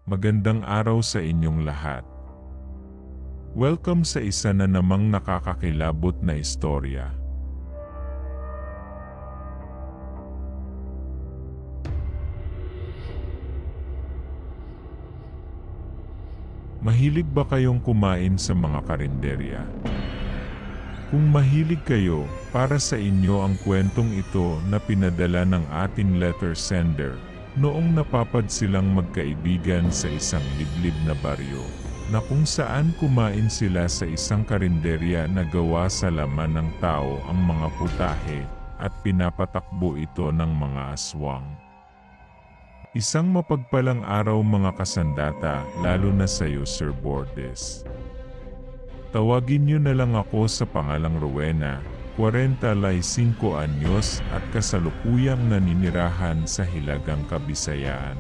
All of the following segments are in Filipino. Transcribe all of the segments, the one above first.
Magandang araw sa inyong lahat. Welcome sa isa na namang nakakakilabot na istorya. Mahilig ba kayong kumain sa mga karinderya? Kung mahilig kayo, para sa inyo ang kwentong ito na pinadala ng ating letter sender, noong napapad silang magkaibigan sa isang liblib na baryo, na kung saan kumain sila sa isang karinderya na gawa sa laman ng tao ang mga putahe, at pinapatakbo ito ng mga aswang. Isang mapagpalang araw mga kasandata, lalo na sa iyo Sir Bordes. Tawagin niyo na lang ako sa pangalang Rowena, 45 anyos at kasalukuyang naninirahan sa Hilagang Kabisayaan.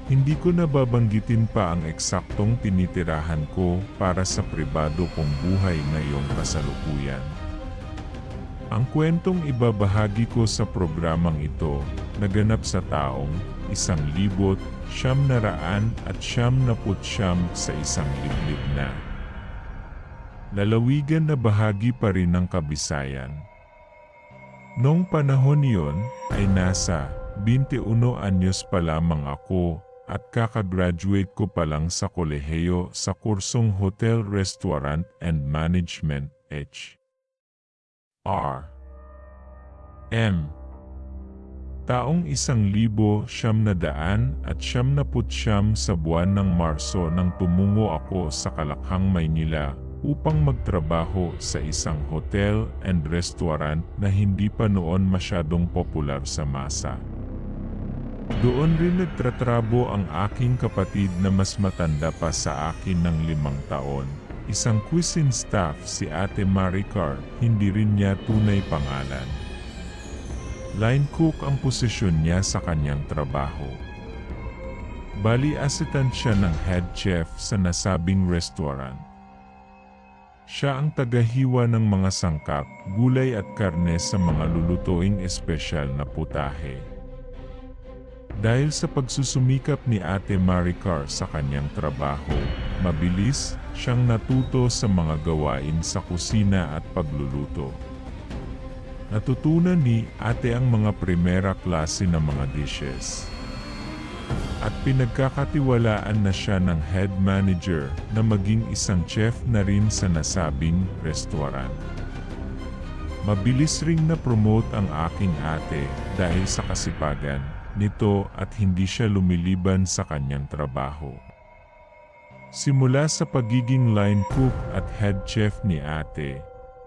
Hindi ko nababanggitin pa ang eksaktong tinitirahan ko para sa pribado kong buhay ngayong kasalukuyan. Ang kwentong ibabahagi ko sa programang ito, naganap sa taong 1999 sa isang liblib na lalawigan na bahagi pa rin ng Kabisayan. Noong panahon niyon ay nasa 21 anyos pa lamang ako at kakagraduate ko pa lang sa kolehiyo sa kursong Hotel, Restaurant and Management HRM. Taong 1999 sa buwan ng Marso nang tumungo ako sa Kalakhang, Maynila upang magtrabaho sa isang hotel and restaurant na hindi pa noon masyadong popular sa masa. Doon rin nagtatrabaho ang aking kapatid na mas matanda pa sa akin ng 5 taon. Isang cuisine staff si Ate Maricar, hindi rin niya tunay pangalan. Line cook ang posisyon niya sa kanyang trabaho. Bali assistant siya ng head chef sa nasabing restaurant. Siya ang tagahiwa ng mga sangkap, gulay at karne sa mga lulutuing espesyal na putahe. Dahil sa pagsusumikap ni Ate Maricar sa kanyang trabaho, mabilis siyang natuto sa mga gawain sa kusina at pagluluto. Natutunan ni Ate ang mga primera klase na mga dishes. At pinagkakatiwalaan na siya ng head manager na maging isang chef na rin sa nasabing restaurant. Mabilis ring na-promote ang aking ate dahil sa kasipagan nito at hindi siya lumiliban sa kanyang trabaho. Simula sa pagiging line cook at head chef ni ate,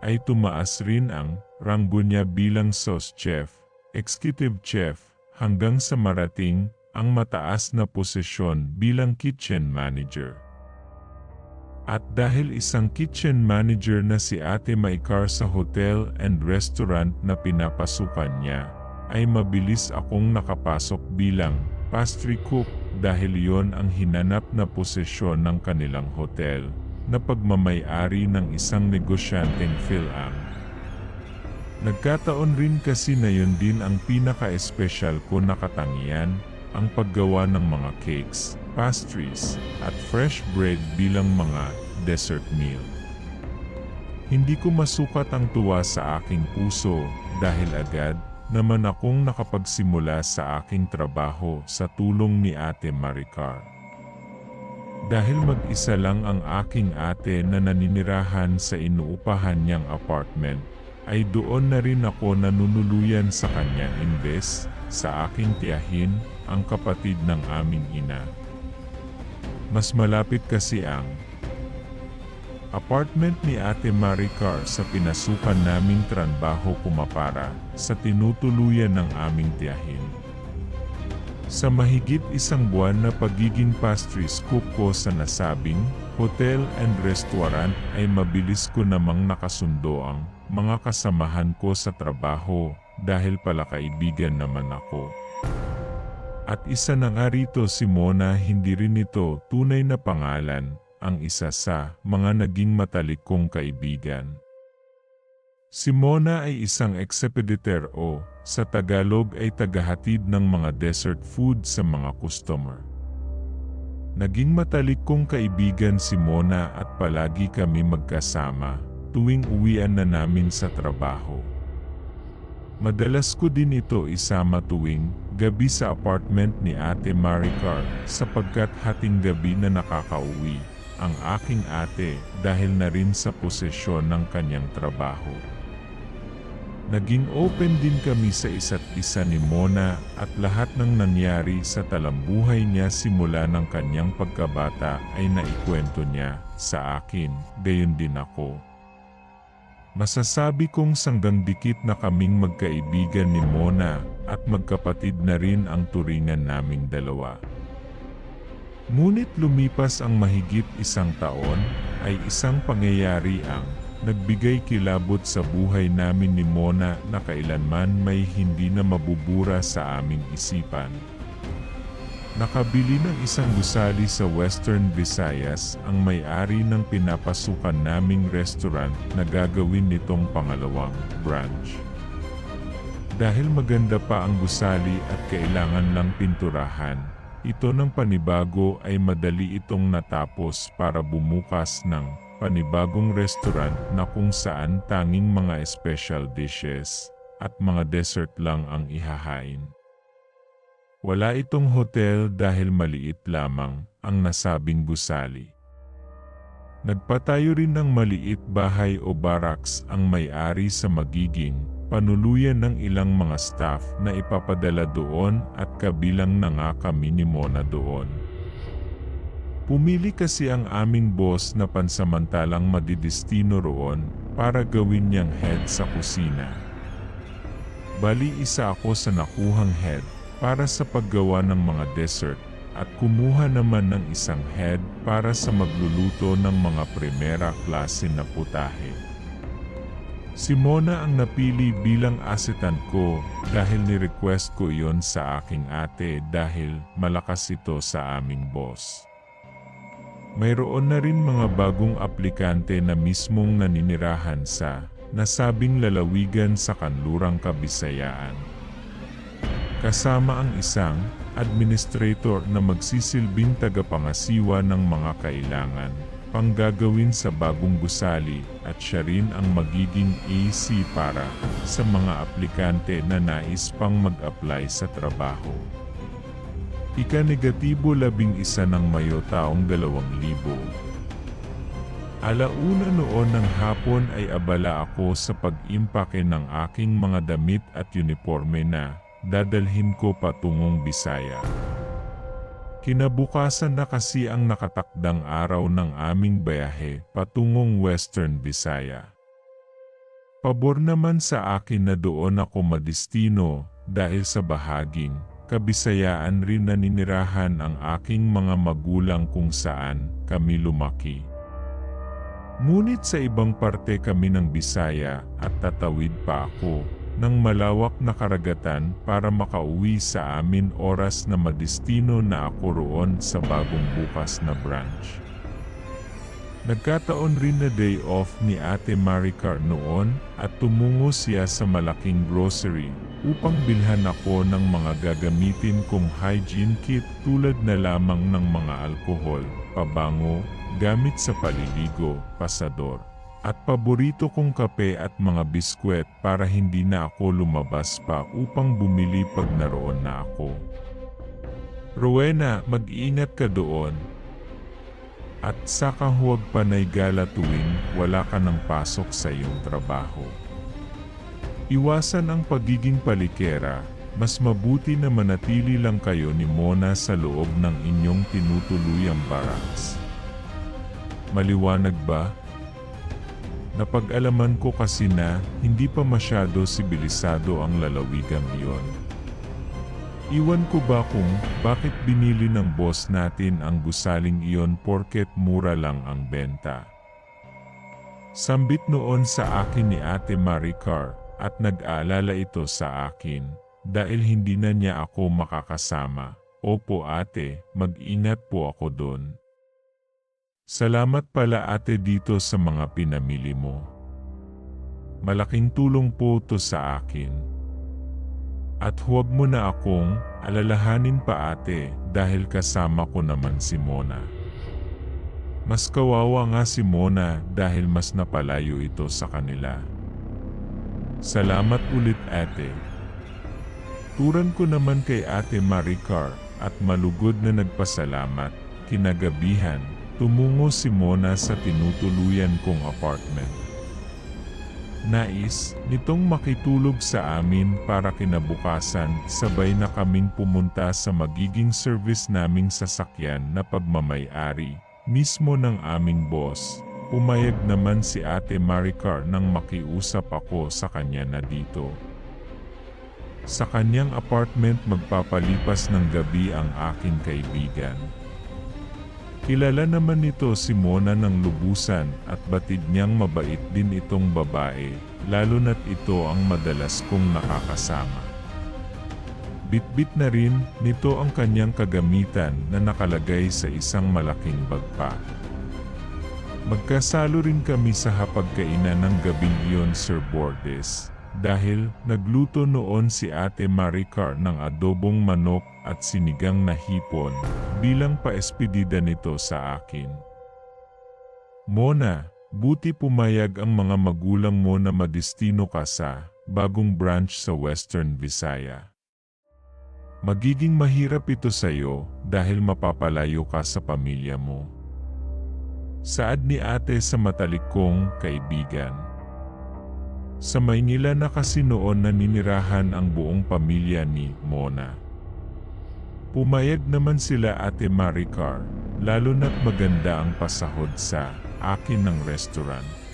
ay tumaas rin ang ranggo niya bilang sauce chef, executive chef, hanggang sa marating ang mataas na posisyon bilang kitchen manager. At dahil isang kitchen manager na si Ate Maricar sa hotel and restaurant na pinapasukan niya, ay mabilis akong nakapasok bilang pastry cook dahil yon ang hinanap na posisyon ng kanilang hotel na pagmamay-ari ng isang negosyanteng Philam. Nagkataon rin kasi na yun din ang pinaka-espesyal ko na katangian, ang paggawa ng mga cakes, pastries, at fresh bread bilang mga dessert meal. Hindi ko masukat ang tuwa sa aking puso dahil agad naman akong nakapagsimula sa aking trabaho sa tulong ni Ate Maricar. Dahil mag-isa lang ang aking ate na naninirahan sa inuupahan niyang apartment, ay doon na rin ako nanunuluyan sa kanya imbes sa aking tiyahin, ang kapatid ng aming ina. Mas malapit kasi ang apartment ni Ate Maricar sa pinasukan naming trabaho kumapara sa tinutuluyan ng aming tiyahin. Sa mahigit 1 buwan na pagiging pastries cook ko sa nasabing hotel and restaurant ay mabilis ko namang nakasundo ang mga kasamahan ko sa trabaho dahil pala kaibigan naman ako. At isa na nga rito si Mona, hindi rin ito tunay na pangalan, ang isa sa mga naging matalik kong kaibigan. Si Mona ay isang expeditor o, sa Tagalog ay tagahatid ng mga dessert food sa mga customer. Naging matalik kong kaibigan si Mona at palagi kami magkasama tuwing uwian na namin sa trabaho. Madalas ko din ito isama tuwing gabi sa apartment ni Ate Maricar sapagkat hating gabi na nakakauwi ang aking ate dahil na rin sa posisyon ng kanyang trabaho. Naging open din kami sa isa't isa ni Mona at lahat ng nangyari sa talambuhay niya simula ng kanyang pagkabata ay naikwento niya sa akin, gayon din ako. Masasabi kong sanggang dikit na kaming magkaibigan ni Mona at magkapatid na rin ang turingan naming dalawa. Ngunit lumipas ang mahigit isang taon ay isang pangyayari ang nagbigay kilabot sa buhay namin ni Mona na kailanman may hindi na mabubura sa aming isipan. Nakabili ng isang gusali sa Western Visayas ang may-ari ng pinapasukan naming restaurant na gagawin nitong pangalawang branch. Dahil maganda pa ang gusali at kailangan lang pinturahan, ito ng panibago ay madali itong natapos para bumukas ng panibagong restaurant na kung saan tanging mga special dishes at mga dessert lang ang ihahain. Wala itong hotel dahil maliit lamang ang nasabing gusali. Nagpatayo rin ng maliit bahay o barracks ang may-ari sa magiging panuluyan ng ilang mga staff na ipapadala doon at kabilang na nga kami ni Mona doon. Pumili kasi ang aming boss na pansamantalang madidestino roon para gawin niyang head sa kusina. Bali isa ako sa nakuhang head para sa paggawa ng mga dessert at kumuha naman ng isang head para sa magluluto ng mga primera klase na putahe. Si Mona ang napili bilang asitan ko dahil ni-request ko iyon sa aking ate dahil malakas ito sa aming boss. Mayroon na rin mga bagong aplikante na mismong naninirahan sa nasabing lalawigan sa Kanlurang Kabisayaan. Kasama ang isang administrator na magsisilbing tagapangasiwa ng mga kailangan panggagawin sa bagong gusali at siya rin ang magiging AC para sa mga aplikante na nais pang mag-apply sa trabaho. Ika-negatibo 11 ng Mayo taong 2000. Alauna noon ng hapon ay abala ako sa pag-impake ng aking mga damit at uniforme na dadalhin ko patungong Bisaya. Kinabukasan na kasi ang nakatakdang araw ng aming biyahe patungong Western Visaya. Pabor naman sa akin na doon ako madestino dahil sa bahaging Kabisayaan rin naninirahan ang aking mga magulang kung saan kami lumaki. Ngunit sa ibang parte kami ng Bisaya at tatawid pa ako ng malawak na karagatan para makauwi sa amin oras na madestino na ako roon sa bagong bukas na branch. Nagkataon rin na day off ni Ate Maricar noon at tumungo siya sa malaking grocery upang bilhan ako ng mga gagamitin kong hygiene kit tulad na lamang ng mga alkohol, pabango, gamit sa paliligo, pasador, at paborito kong kape at mga biskwet para hindi na ako lumabas pa upang bumili pag naroon na ako. Rowena, mag-iingat ka doon. At saka huwag panay gala tuwing wala ka ng pasok sa iyong trabaho. Iwasan ang pagiging palikera, mas mabuti na manatili lang kayo ni Mona sa loob ng inyong tinutuluyang barracks. Maliwanag ba? Napag-alaman ko kasi na hindi pa masyado sibilisado ang lalawigang iyon. Iwan ko ba kung bakit binili ng boss natin ang gusaling iyon porket mura lang ang benta. Sambit noon sa akin ni Ate Maricar at nag-aalala ito sa akin dahil hindi na niya ako makakasama. Opo ate, mag-ingat po ako doon. Salamat pala ate dito sa mga pinamili mo. Malaking tulong po to sa akin. At huwag mo na akong Alalahanin pa ate, dahil kasama ko naman si Mona. Mas kawawa nga si Mona dahil mas napalayo ito sa kanila. Salamat ulit ate. Turan ko naman kay ate Maricar at malugod na nagpasalamat. Kinagabihan, tumungo si Mona sa tinutuluyan kong apartment. Nais nitong makitulog sa amin para kinabukasan sabay na kaming pumunta sa magiging service naming sasakyan na pagmamay-ari mismo ng aming boss. Pumayag naman si ate Maricar nang makiusap ako sa kanya na dito. Sa kanyang apartment magpapalipas ng gabi ang aking kaibigan. Kilala naman nito si Mona ng lubusan at batid niyang mabait din itong babae, lalo na't ito ang madalas kong nakakasama. Bitbit na rin nito ang kanyang kagamitan na nakalagay sa isang malaking bag pa. Magkasalo rin kami sa hapagkainan ng gabing iyon, Sir Bordes, dahil nagluto noon si ate Maricar ng adobong manok at sinigang na hipon bilang paespedida nito sa akin. Mona, buti pumayag ang mga magulang mo na madestino ka sa bagong branch sa Western Visaya. Magiging mahirap ito sa iyo dahil mapapalayo ka sa pamilya mo. Saad ni ate sa matalik kong kaibigan. Sa Maynila na kasi noon naninirahan ang buong pamilya ni Mona. Pumayag naman sila ate Maricar, lalo na't maganda ang pasahod sa akin ng restaurant.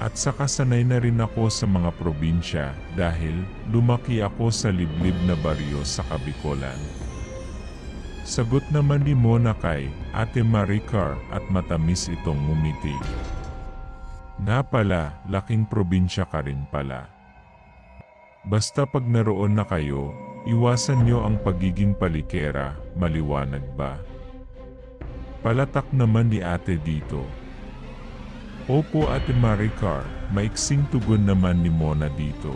At saka sanay na rin ako sa mga probinsya dahil lumaki ako sa liblib na baryo sa Kabikolan. Sagot naman ni Mona kay ate Maricar at matamis itong ngumiti. Nga pala, laking probinsya ka rin pala. Basta pag naroon na kayo, iwasan nyo ang pagiging palikera, maliwanag ba? Palatak naman ni ate dito. Opo ate Maricar, maiksing tugon naman ni Mona dito.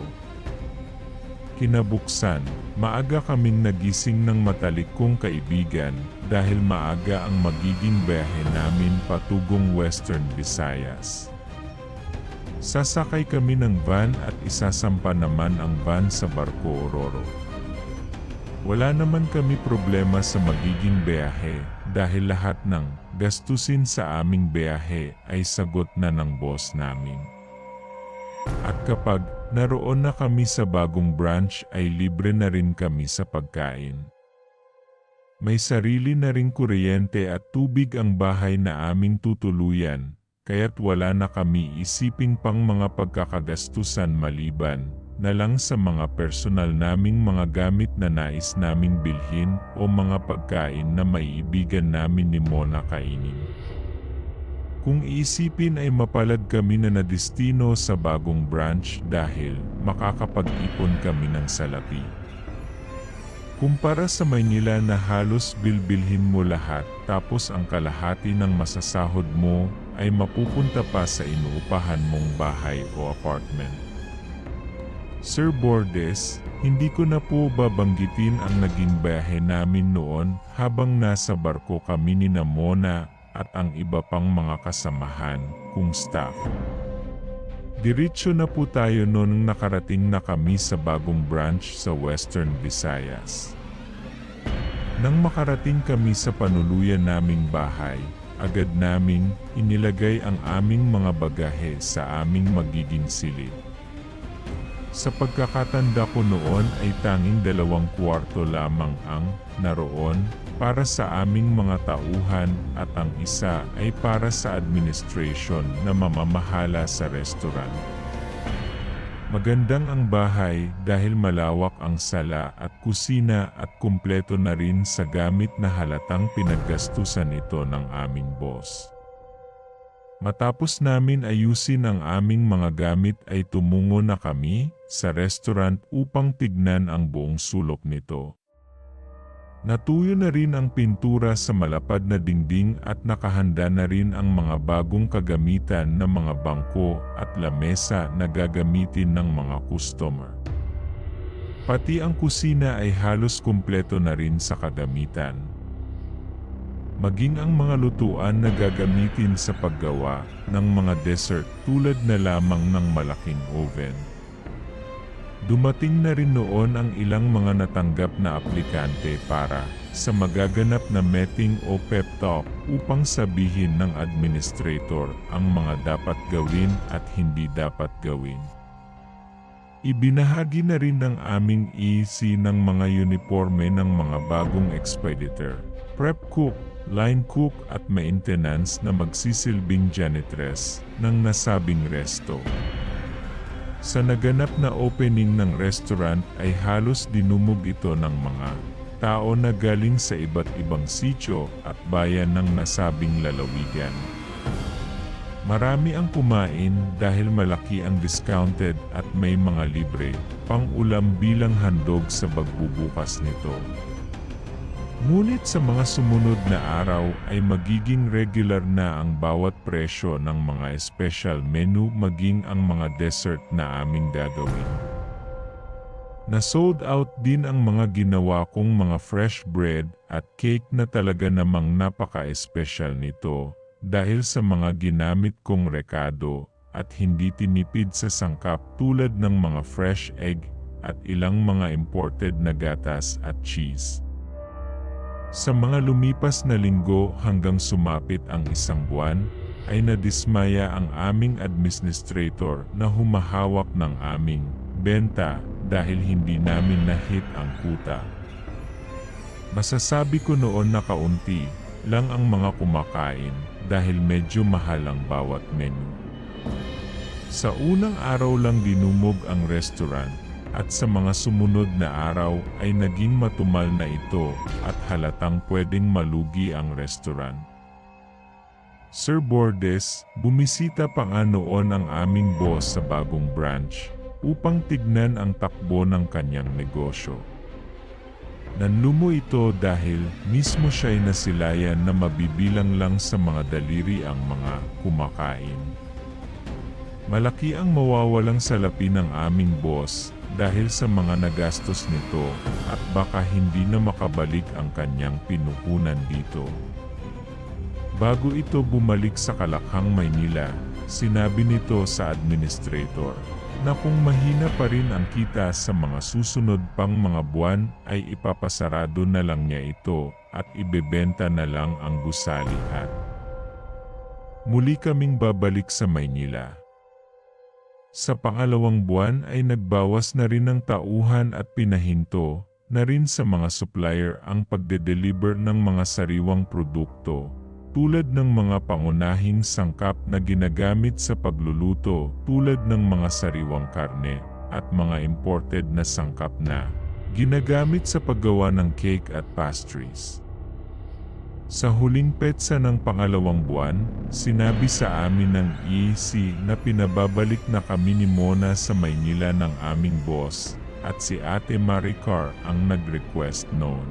Kinabuksan, maaga kaming nagising ng matalik kong kaibigan dahil maaga ang magiging biyahe namin patugong Western Visayas. Sasakay kami ng van at isasampa naman ang van sa Barko Ororo. Wala naman kami problema sa magiging biyahe dahil lahat ng gastusin sa aming biyahe ay sagot na ng boss namin. At kapag naroon na kami sa bagong branch ay libre na rin kami sa pagkain. May sarili na ring kuryente at tubig ang bahay na aming tutuluyan, kaya't wala na kami isiping pang mga pagkakagastusan maliban na lang sa mga personal naming mga gamit na nais naming bilhin o mga pagkain na maiibigan namin ni Mona kainin. Kung iisipin ay mapalad kami na nadestino sa bagong branch dahil makakapag-ipon kami ng salapi. Kumpara sa Maynila na halos bilbilhin mo lahat tapos ang kalahati ng masasahod mo ay mapupunta pa sa inuupahan mong bahay o apartment. Sir Bordes, hindi ko na po babanggitin ang naging biyahe namin noon habang nasa barko kami ni Mona at ang iba pang mga kasamahan kung staff. Diretso na po tayo noong nakarating na kami sa bagong branch sa Western Visayas. Nang makarating kami sa panuluyan naming bahay, agad naming inilagay ang aming mga bagahe sa aming magiging silid. Sa pagkakatanda ko noon ay tanging 2 kwarto lamang ang naroon para sa aming mga tauhan at ang isa ay para sa administration na mamamahala sa restaurant. Magandang ang bahay dahil malawak ang sala at kusina at kumpleto na rin sa gamit na halatang pinaggastusan ito ng aming boss. Matapos namin ayusin ang aming mga gamit ay tumungo na kami sa restaurant upang tignan ang buong sulok nito. Natuyo na rin ang pintura sa malapad na dingding at nakahanda na rin ang mga bagong kagamitan na mga bangko at lamesa na gagamitin ng mga customer. Pati ang kusina ay halos kumpleto na rin sa kagamitan. Maging ang mga lutuan na gagamitin sa paggawa ng mga dessert tulad na lamang ng malaking oven. Dumating na rin noon ang ilang mga natanggap na aplikante para sa magaganap na meeting o pep talk upang sabihin ng administrator ang mga dapat gawin at hindi dapat gawin. Ibinahagi na rin ng aming EC ng mga uniforme ng mga bagong expeditor, prep cook, line cook at maintenance na magsisilbing janitress ng nasabing resto. Sa naganap na opening ng restaurant ay halos dinumog ito ng mga tao na galing sa iba't ibang sitio at bayan ng nasabing lalawigan. Marami ang kumain dahil malaki ang discounted at may mga libre pang-ulam bilang handog sa pagbubukas nito. Ngunit sa mga sumunod na araw ay magiging regular na ang bawat presyo ng mga special menu maging ang mga dessert na aming gagawin. Na-sold out din ang mga ginawa kong mga fresh bread at cake na talaga namang napaka-espesyal nito dahil sa mga ginamit kong rekado at hindi tinipid sa sangkap tulad ng mga fresh egg at ilang mga imported na gatas at cheese. Sa mga lumipas na linggo hanggang sumapit ang isang buwan, ay nadismaya ang aming administrator na humahawak ng aming benta dahil hindi namin na-hit ang kuta. Masasabi ko noon na kaunti lang ang mga kumakain dahil medyo mahal ang bawat menu. Sa unang araw lang dinumog ang restaurant at sa mga sumunod na araw ay naging matumal na ito at halatang pwedeng malugi ang restaurant. Sir Bordes, bumisita pa nga noon ang aming boss sa bagong branch upang tignan ang takbo ng kanyang negosyo. Nanlumo ito dahil mismo siya'y nasilayan na mabibilang lang sa mga daliri ang mga kumakain. Malaki ang mawawalang salapi ng aming boss dahil sa mga nagastos nito at baka hindi na makabalik ang kanyang pinuhunan dito. Bago ito bumalik sa Kalakhang, Maynila, sinabi nito sa administrator na kung mahina pa rin ang kita sa mga susunod pang mga buwan ay ipapasarado na lang niya ito at ibebenta na lang ang gusali at muli kaming babalik sa Maynila. Sa pangalawang buwan ay nagbawas na rin ng tauhan at pinahinto na rin sa mga supplier ang pagde-deliver ng mga sariwang produkto tulad ng mga pangunahing sangkap na ginagamit sa pagluluto tulad ng mga sariwang karne at mga imported na sangkap na ginagamit sa paggawa ng cake at pastries. Sa huling petsa ng pangalawang buwan, sinabi sa amin ng EC na pinababalik na kami ni Mona sa Maynila ng aming boss at si Ate Maricar ang nag-request noon.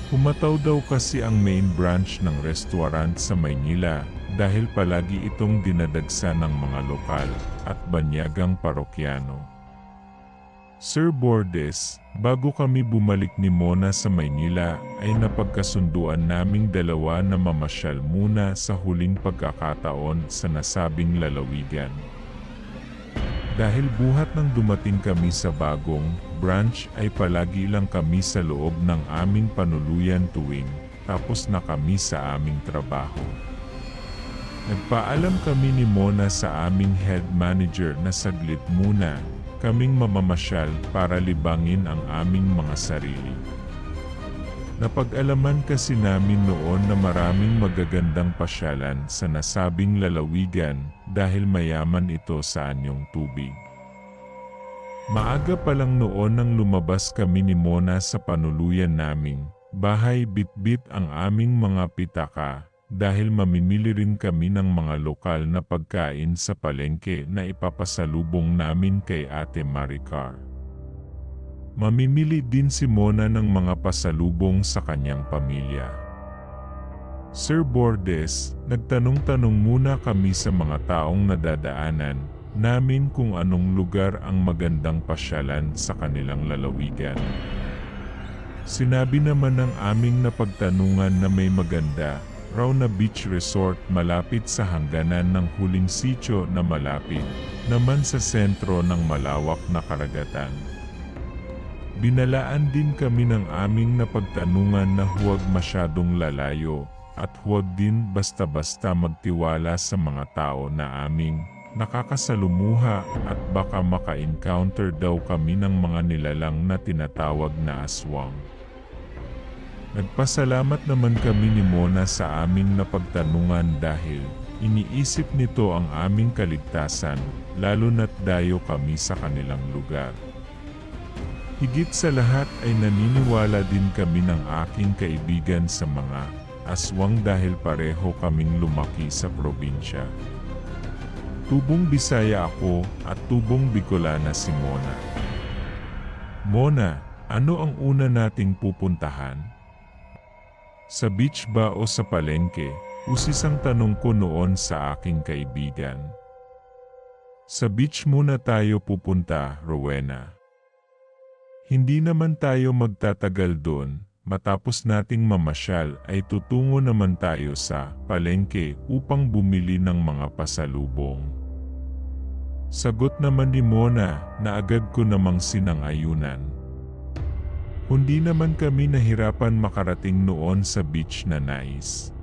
Humataw daw kasi ang main branch ng restaurant sa Maynila dahil palagi itong dinadagsa ng mga lokal at banyagang parokyano. Sir Bordes, bago kami bumalik ni Mona sa Maynila ay napagkasunduan naming dalawa na mamasyal muna sa huling pagkakataon sa nasabing lalawigan. Dahil buhat nang dumating kami sa bagong branch ay palagi lang kami sa loob ng aming panuluyan tuwing tapos na kami sa aming trabaho. Nagpaalam kami ni Mona sa aming head manager na saglit muna kaming mamamasyal para libangin ang aming mga sarili. Napag-alaman kasi namin noon na maraming magagandang pasyalan sa nasabing lalawigan dahil mayaman ito sa anyong tubig. Maaga pa lang noon nang lumabas kami ni Mona sa panuluyan naming bahay, bitbit ang aming mga pitaka dahil mamimili rin kami ng mga lokal na pagkain sa palengke na ipapasalubong namin kay Ate Maricar. Mamimili din si Mona ng mga pasalubong sa kanyang pamilya. Sir Bordes, nagtanong-tanong muna kami sa mga taong nadadaanan, namin kung anong lugar ang magandang pasyalan sa kanilang lalawigan. Sinabi naman ng aming napagtanungan na may maganda raw na beach resort malapit sa hangganan ng huling sitio na malapit naman sa sentro ng malawak na karagatan. Binalaan din kami ng aming napagtanungan na huwag masyadong lalayo at huwag din basta-basta magtiwala sa mga tao na aming nakakasalumuha at baka maka-encounter daw kami ng mga nilalang na tinatawag na aswang. Nagpasalamat naman kami ni Mona sa aming napagtanungan dahil iniisip nito ang aming kaligtasan, lalo na't dayo kami sa kanilang lugar. Higit sa lahat ay naniniwala din kami ng aking kaibigan sa mga aswang dahil pareho kaming lumaki sa probinsya. Tubong Bisaya ako at tubong Bicolana si Mona. Mona, ano ang una nating pupuntahan? Sa beach ba o sa palengke? Usisang tanong ko noon sa aking kaibigan. Sa beach muna tayo pupunta, Rowena. Hindi naman tayo magtatagal doon, matapos nating mamasyal ay tutungo naman tayo sa palengke upang bumili ng mga pasalubong. Sagot naman ni Mona na agad ko namang sinang-ayunan. Hindi naman kami nahirapan makarating noon sa beach na nais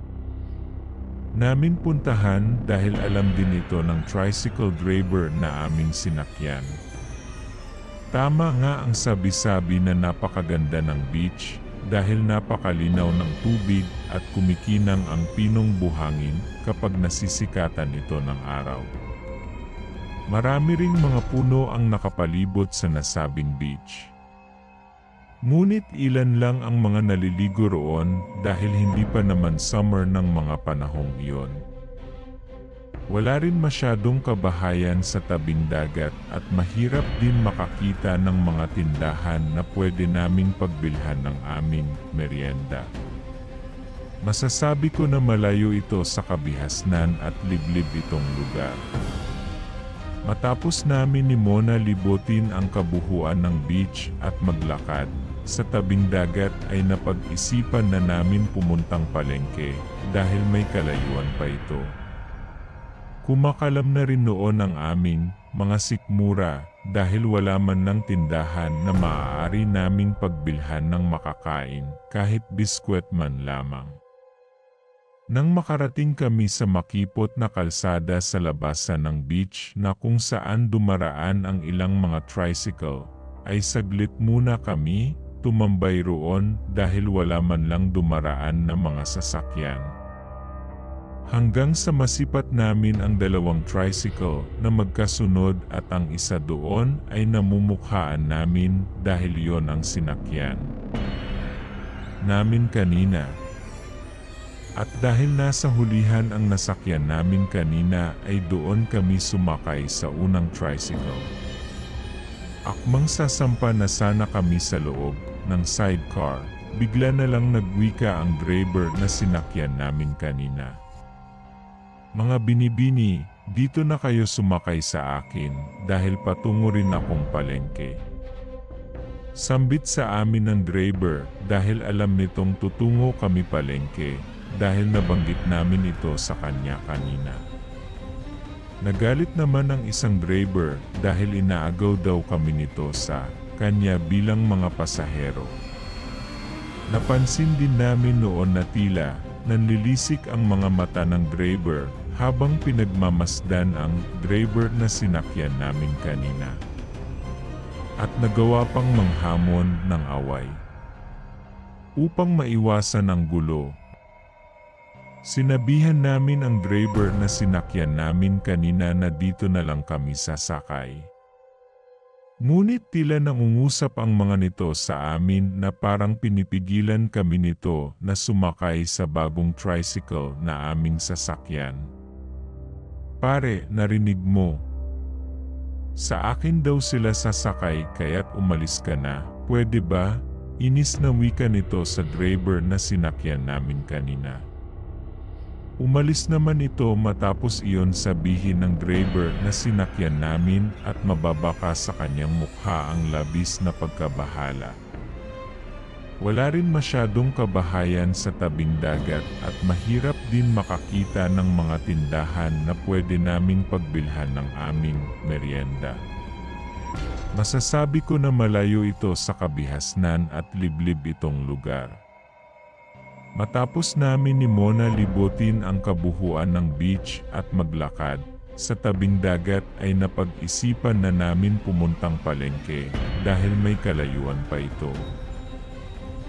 namin puntahan dahil alam din ito ng tricycle driver na aming sinakyan. Tama nga ang sabi-sabi na napakaganda ng beach dahil napakalinaw ng tubig at kumikinang ang pinong buhangin kapag nasisikatan ito ng araw. Marami ring mga puno ang nakapalibot sa nasabing beach. Ngunit ilan lang ang mga naliligo roon dahil hindi pa naman summer ng mga panahong iyon. Wala rin masyadong kabahayan sa tabing dagat at mahirap din makakita ng mga tindahan na pwede naming pagbilhan ng aming merienda. Masasabi ko na malayo ito sa kabihasnan at liblib itong lugar. Matapos namin ni Mona libutin ang kabuhuan ng beach at maglakad sa tabing dagat ay napag-isipan na namin pumuntang palengke dahil may kalayuan pa ito. Kumakalam na rin noon ang aming mga sikmura dahil wala man ng tindahan na maaari naming pagbilhan ng makakain kahit biskwet man lamang. Nang makarating kami sa makipot na kalsada sa labasan ng beach na kung saan dumaraan ang ilang mga tricycle, ay saglit muna kami tumambay roon dahil wala man lang dumaraan na mga sasakyan. Hanggang sa masipat namin ang dalawang tricycle na magkasunod at ang isa doon ay namumukhaan namin dahil yon ang sinakyan namin kanina. At dahil nasa hulihan ang nasakyan namin kanina ay doon kami sumakay sa unang tricycle. Akmang sasampa na sana kami sa loob ng sidecar, bigla na lang nagwika ang driver na sinakyan namin kanina. Mga binibini, dito na kayo sumakay sa akin dahil patungo rin akong palengke. Sambit sa amin ng driver dahil alam nitong tutungo kami palengke dahil nabanggit namin ito sa kanya kanina. Nagalit naman ang isang driver dahil inaagaw daw kami nito sa kanya bilang mga pasahero. Napansin din namin noon na tila nanlilisik ang mga mata ng driver habang pinagmamasdan ang driver na sinakyan namin kanina. At nagawa pang manghamon ng away. Upang maiwasan ang gulo, sinabihan namin ang driver na sinakyan namin kanina na dito na lang kami sasakay. Ngunit tila nangungusap ang mga nito sa amin na parang pinipigilan kami nito na sumakay sa bagong tricycle na aming sasakyan. Pare, narinig mo? Sa akin daw sila sasakay kaya't umalis ka na, pwede ba? Inis na wika nito sa driver na sinakyan namin kanina. Umalis naman ito matapos iyon sabihin ng driver na sinakyan namin at mababaka sa kanyang mukha ang labis na pagkabahala. Wala rin masyadong kabahayan sa tabing dagat at mahirap din makakita ng mga tindahan na pwede naming pagbilhan ng aming merienda. Masasabi ko na malayo ito sa kabihasnan at liblib itong lugar. Matapos namin ni Mona libutin ang kabuhuan ng beach at maglakad, sa tabing dagat ay napag-isipan na namin pumuntang palengke dahil may kalayuan pa ito.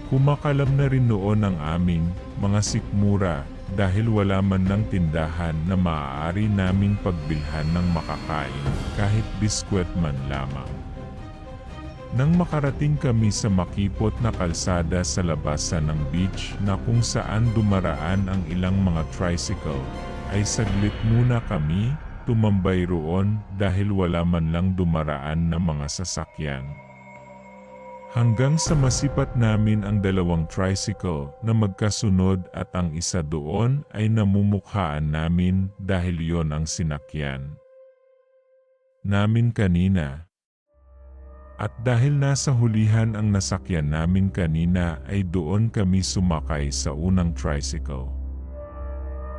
Kumakalam na rin noon ang aming mga sikmura dahil wala man ng tindahan na maaari naming pagbilhan ng makakain kahit biskwet man lamang. Nang makarating kami sa makipot na kalsada sa labasan ng beach na kung saan dumaraan ang ilang mga tricycle, ay saglit muna kami tumambay roon dahil wala man lang dumaraan na mga sasakyan. Hanggang sa masipat namin ang dalawang tricycle na magkasunod at ang isa doon ay namumukhaan namin dahil yon ang sinakyan namin kanina. At dahil nasa hulihan ang nasakyan namin kanina ay doon kami sumakay sa unang tricycle.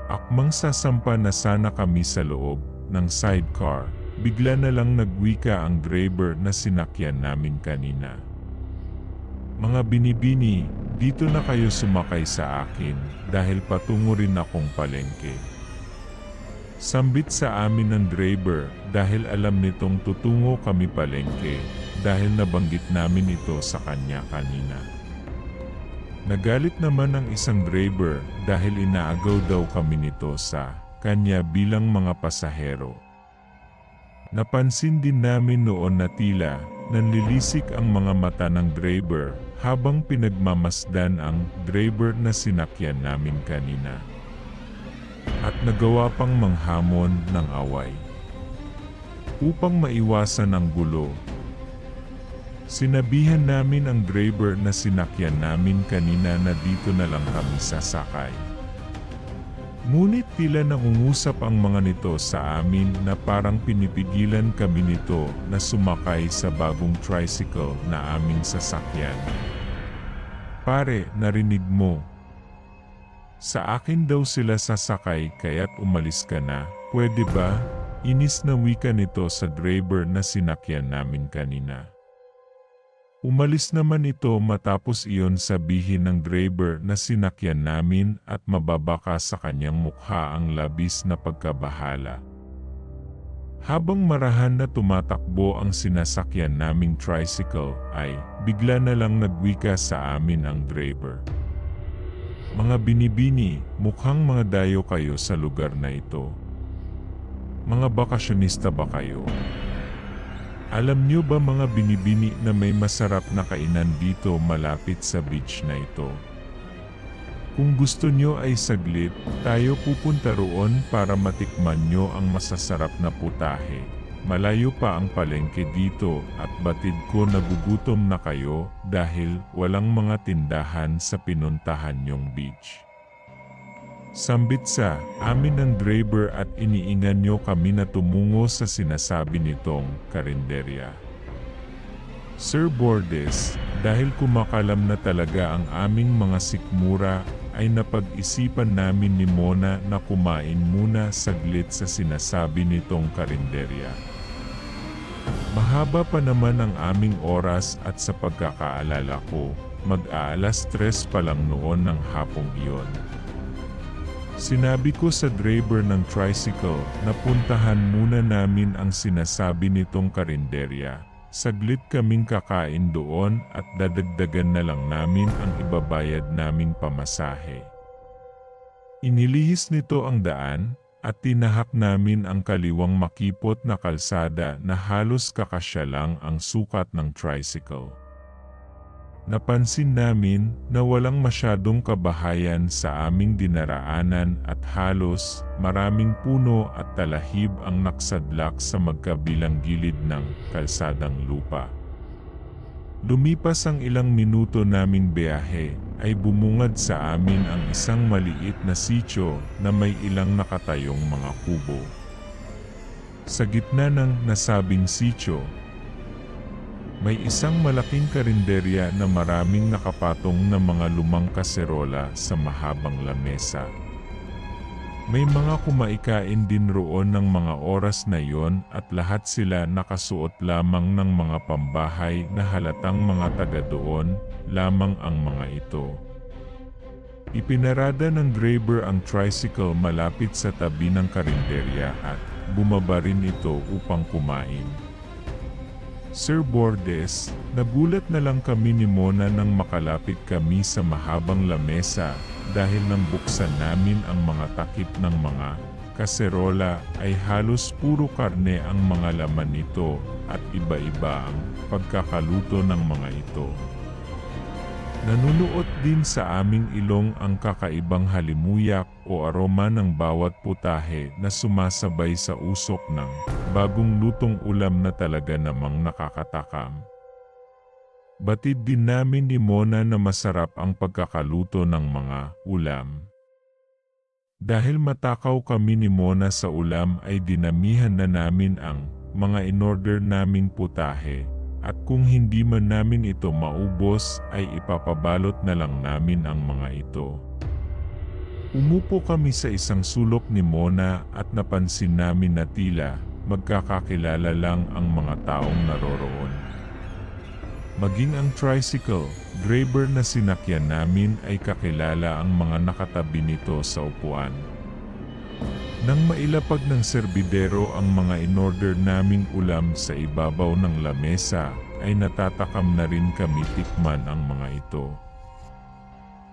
Akmang sasampa na sana kami sa loob ng sidecar, bigla na lang nagwika ang driver na sinakyan namin kanina. Mga binibini, dito na kayo sumakay sa akin dahil patungo rin akong palengke. Sambit sa amin ng driver dahil alam nitong tutungo kami palengke dahil nabanggit namin ito sa kanya kanina. Nagalit naman ang isang driver dahil inaagaw daw kami nito sa kanya bilang mga pasahero. Napansin din namin noon na tila nanlilisik ang mga mata ng driver habang pinagmamasdan ang driver na sinakyan namin kanina. At nagawa pang manghamon ng away. Upang maiwasan ang gulo, sinabihan namin ang driver na sinakyan namin kanina na dito na lang kami sasakay. Ngunit tila nangungusap ang mga nito sa amin na parang pinipigilan kami nito na sumakay sa bagong tricycle na aming sasakyan. Pare, narinig mo? Sa akin daw sila sasakay kaya't umalis ka na, pwede ba? Inis na wika nito sa driver na sinakyan namin kanina. Umalis naman ito matapos iyon sabihin ng driver na sinakyan namin at mababaka sa kanyang mukha ang labis na pagkabahala. Habang marahan na tumatakbo ang sinasakyan naming tricycle ay bigla na lang nagwika sa amin ang driver. Mga binibini, mukhang mga dayo kayo sa lugar na ito. Mga bakasyonista ba kayo? Alam niyo ba mga binibini na may masarap na kainan dito malapit sa beach na ito? Kung gusto niyo ay saglit, tayo pupunta roon para matikman niyo ang masasarap na putahe. Malayo pa ang palengke dito at batid ko nagugutom na kayo dahil walang mga tindahan sa pinuntahan niyong beach. Sambit sa amin ng driver at iniingan niyo kami na tumungo sa sinasabi nitong karinderya. Sir Bordes, dahil kumakalam na talaga ang aming mga sikmura, ay napag-isipan namin ni Mona na kumain muna saglit sa sinasabi nitong karinderya. Mahaba pa naman ang aming oras at sa pagkakaalala ko, mag-aalas 3 pa lang noon ng hapong iyon. Sinabi ko sa driver ng tricycle na puntahan muna namin ang sinasabi nitong karinderya. Saglit kaming kakain doon at dadagdagan na lang namin ang ibabayad naming pamasahe. Inilihis nito ang daan at tinahak namin ang kaliwang makipot na kalsada na halos kakasya lang ang sukat ng tricycle. Napansin namin na walang masyadong kabahayan sa aming dinaraanan at halos maraming puno at talahib ang naksadlak sa magkabilang gilid ng kalsadang lupa. Lumipas ang ilang minuto naming biyahe ay bumungad sa amin ang isang maliit na sitio na may ilang nakatayong mga kubo. Sa gitna ng nasabing sitio, may isang malaking karinderya na maraming nakapatong na mga lumang kaserola sa mahabang lamesa. May mga kumaikain din roon ng mga oras na yon at lahat sila nakasuot lamang ng mga pambahay na halatang mga taga doon lamang ang mga ito. Ipinarada ng driver ang tricycle malapit sa tabi ng karinderya at bumaba rin ito upang kumain. Sir Bordes, nagulat na lang kami ni Mona nang makalapit kami sa mahabang lamesa dahil nang buksan namin ang mga takip ng mga kaserola ay halos puro karne ang mga laman nito at iba-iba ang pagkakaluto ng mga ito. Nanunuot din sa aming ilong ang kakaibang halimuyak o aroma ng bawat putahe na sumasabay sa usok ng bagong lutong ulam na talaga namang nakakatakam. Batid din namin ni Mona na masarap ang pagkakaluto ng mga ulam. Dahil matakaw kami ni Mona sa ulam ay dinamihan na namin ang mga inorder naming putahe. At kung hindi man namin ito maubos ay ipapabalot na lang namin ang mga ito. Umupo kami sa isang sulok ni Mona at napansin namin na tila magkakakilala lang ang mga taong naroroon. Maging ang tricycle driver na sinakyan namin ay kakilala ang mga nakatabi nito sa upuan. Nang mailapag ng serbidero ang mga inorder naming ulam sa ibabaw ng lamesa, ay natatakam na rin kami tikman ang mga ito.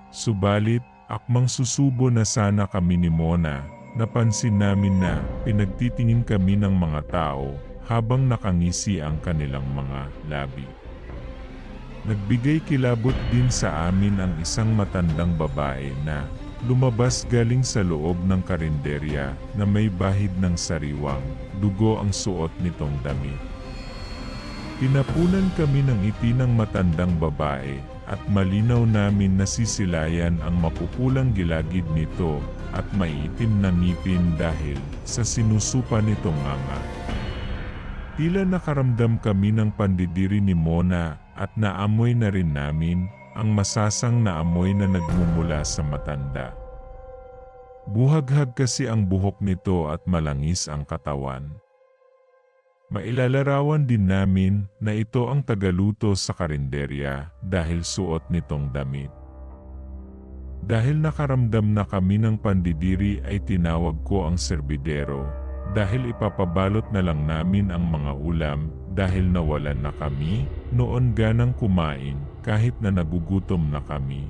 Subalit, akmang susubo na sana kami ni Mona, napansin namin na pinagtitingin kami ng mga tao habang nakangisi ang kanilang mga labi. Nagbigay kilabot din sa amin ang isang matandang babae na lumabas galing sa loob ng karinderya na may bahid ng sariwang dugo ang suot nitong damit. Tinapunan kami ng ngiti ng matandang babae at malinaw namin nasisilayan ang mapupulang gilagid nito at maiitim na ngipin dahil sa sinusupa nitong nganga. Tila nakaramdam kami ng pandidiri ni Mona at naamoy na rin namin ang masasang na amoy na nagmumula sa matanda. Buhaghag kasi ang buhok nito at malangis ang katawan. Mailalarawan din namin na ito ang tagaluto sa karinderya dahil suot nitong damit. Dahil nakaramdam na kami ng pandidiri ay tinawag ko ang serbidero dahil ipapabalot na lang namin ang mga ulam dahil nawalan na kami noon ganang kumain kahit na nagugutom na kami.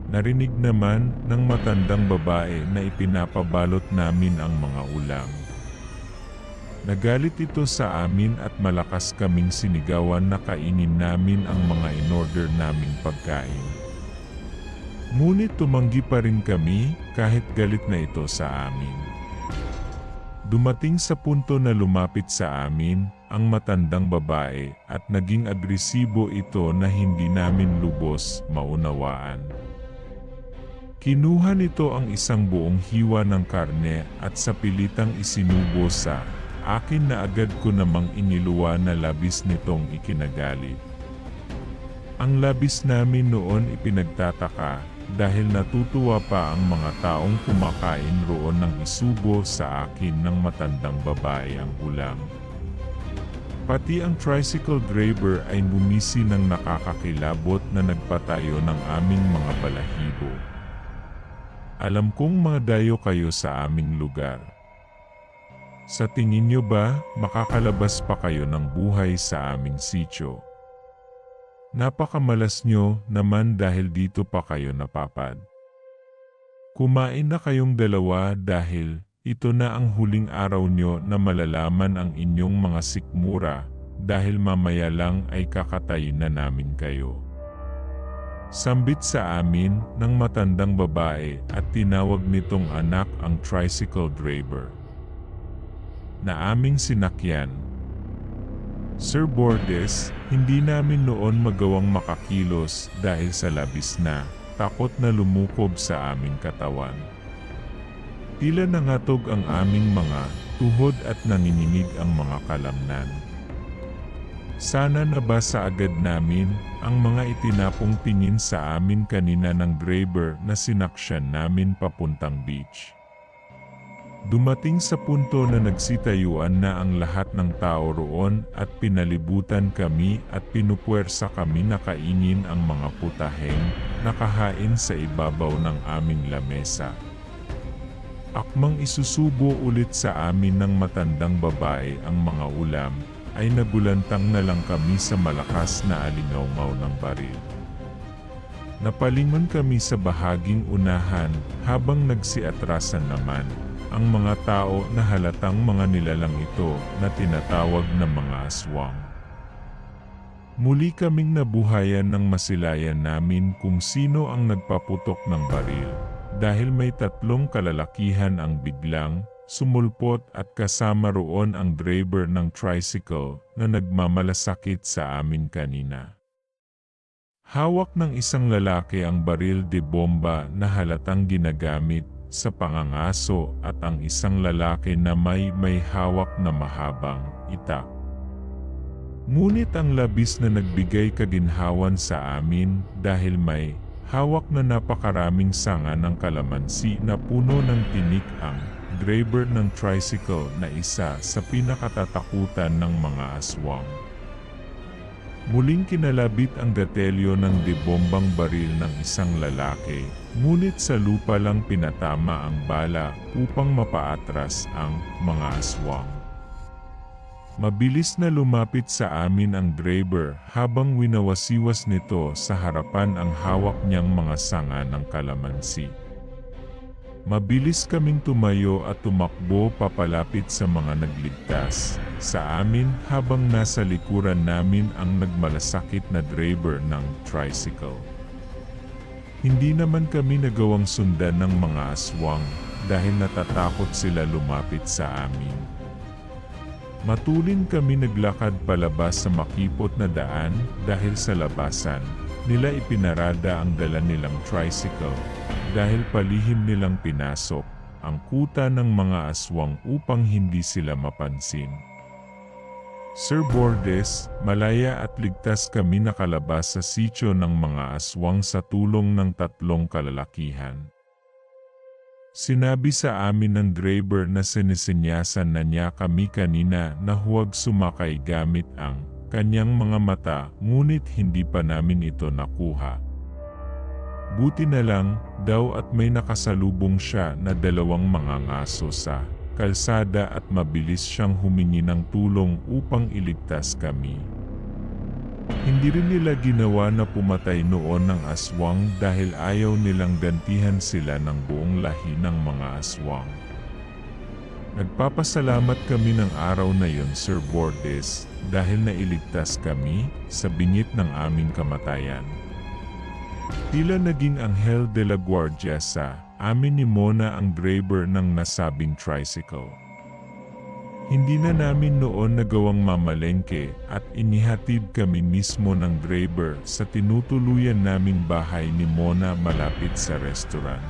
Narinig naman ng matandang babae na ipinapabalot namin ang mga ulam. Nagalit ito sa amin at malakas kaming sinigawan na kainin namin ang mga inorder naming pagkain. Ngunit tumanggi pa rin kami kahit galit na ito sa amin. Dumating sa punto na lumapit sa amin ang matandang babae at naging agresibo ito na hindi namin lubos maunawaan. Kinuha nito ang isang buong hiwa ng karne at sa pilitang isinubo sa akin na agad ko namang iniluwa na labis nitong ikinagalit. Ang labis namin noon ipinagtataka dahil natutuwa pa ang mga taong kumakain roon ng isubo sa akin ng matandang babae ang ulam. Pati ang tricycle driver ay bumisi ng nakakakilabot na nagpatayo ng aming mga balahibo. Alam kong mga dayo kayo sa aming lugar. Sa tingin nyo ba, makakalabas pa kayo ng buhay sa aming sitio? Napakamalas nyo naman dahil dito pa kayo napapad. Kumain na kayong dalawa dahil ito na ang huling araw nyo na malalaman ang inyong mga sikmura dahil mamaya lang ay kakatayin na namin kayo. Sambit sa amin ng matandang babae at tinawag nitong anak ang tricycle driver na aming sinakyan. Sir Bordes, hindi namin noon magawang makakilos dahil sa labis na takot na lumukob sa aming katawan. Tila nangatog ang aming mga tuhod at nanginginig ang mga kalamnan. Sana nabasa agad namin ang mga itinapong tingin sa amin kanina ng driver na sinaksyan namin papuntang beach. Dumating sa punto na nagsitayuan na ang lahat ng tao roon at pinalibutan kami at pinupuwersa kami na kainin ang mga putaheng nakahain sa ibabaw ng aming lamesa. Akmang isusubo ulit sa amin ng matandang babae ang mga ulam, ay nagulantang na lang kami sa malakas na alingawngaw ng baril. Napalingon kami sa bahaging unahan habang nagsiatrasan naman ang mga tao na halatang mga nilalang ito na tinatawag na mga aswang. Muli kaming nabuhayan ng masilayan namin kung sino ang nagpaputok ng baril, dahil may 3 kalalakihan ang biglang sumulpot at kasama roon ang driver ng tricycle na nagmamalasakit sa amin kanina. Hawak ng isang lalaki ang baril de bomba na halatang ginagamit sa pangangaso at ang isang lalaki na may hawak na mahabang itak. Ngunit ang labis na nagbigay kaginhawan sa amin dahil may hawak na napakaraming sanga ng kalamansi na puno ng tinik ang driver ng tricycle na isa sa pinakatatakutan ng mga aswang. Muling kinalabit ang gatelyo ng debombang baril ng isang lalaki, ngunit sa lupa lang pinatama ang bala upang mapaatras ang mga aswang. Mabilis na lumapit sa amin ang driver habang winawasiwas nito sa harapan ang hawak niyang mga sanga ng kalamansi. Mabilis kaming tumayo at tumakbo papalapit sa mga nagligtas sa amin habang nasa likuran namin ang nagmalasakit na driver ng tricycle. Hindi naman kami nagawang sundan ng mga aswang dahil natatakot sila lumapit sa amin. Matulin kami naglakad palabas sa makipot na daan dahil sa labasan nila ipinarada ang dala nilang tricycle dahil palihim nilang pinasok ang kuta ng mga aswang upang hindi sila mapansin. Sir Bordes, malaya at ligtas kami nakalabas sa sitio ng mga aswang sa tulong ng 3 kalalakihan. Sinabi sa amin ng driver na sinisinyasan na niya kami kanina na huwag sumakay gamit ang kanyang mga mata, ngunit hindi pa namin ito nakuha. Buti na lang daw at may nakasalubong siya na 2 mga ngaso sa kalsada at mabilis siyang humingi ng tulong upang iligtas kami. Hindi rin nila ginawa na pumatay noon ng aswang dahil ayaw nilang gantihan sila ng buong lahi ng mga aswang. Nagpapasalamat kami ng araw na yon, Sir Bordes, dahil nailigtas kami sa bingit ng aming kamatayan. Tila naging anghel de la guardia sa amin ni Mona ang driver ng nasabing tricycle. Hindi na namin noon nagawang mamalengke at inihatid kami mismo ng driver sa tinutuluyan naming bahay ni Mona malapit sa restaurant.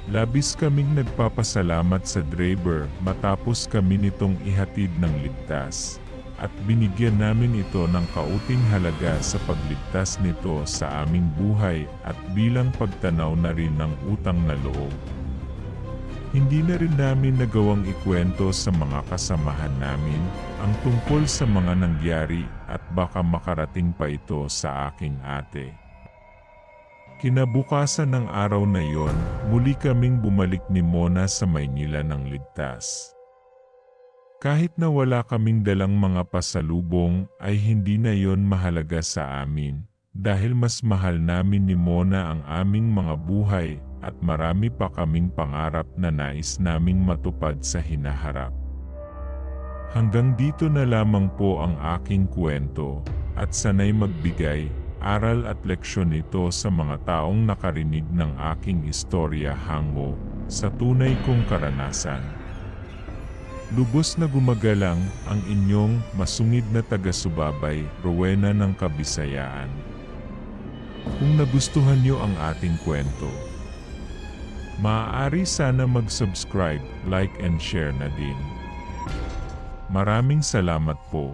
Labis kaming nagpapasalamat sa driver matapos kami nitong ihatid ng ligtas, at binigyan namin ito ng kauting halaga sa pagligtas nito sa aming buhay at bilang pagtanaw na rin ng utang na loob. Hindi na rin namin nagawang ikwento sa mga kasamahan namin ang tungkol sa mga nangyari at baka makarating pa ito sa aking ate. Kinabukasan ng araw na yon, muli kaming bumalik ni Mona sa Maynila ng ligtas. Kahit na wala kaming dalang mga pasalubong ay hindi na yon mahalaga sa amin dahil mas mahal namin ni Mona ang aming mga buhay at marami pa kaming pangarap na nais naming matupad sa hinaharap. Hanggang dito na lamang po ang aking kwento at sanay magbigay aral at leksyon ito sa mga taong nakarinig ng aking istorya hango sa tunay kong karanasan. Lubos na gumagalang ang inyong masungid na taga-subabay, Rowena ng Kabisayaan. Kung nagustuhan niyo ang ating kwento, maaari sana mag-subscribe, like and share na din. Maraming salamat po.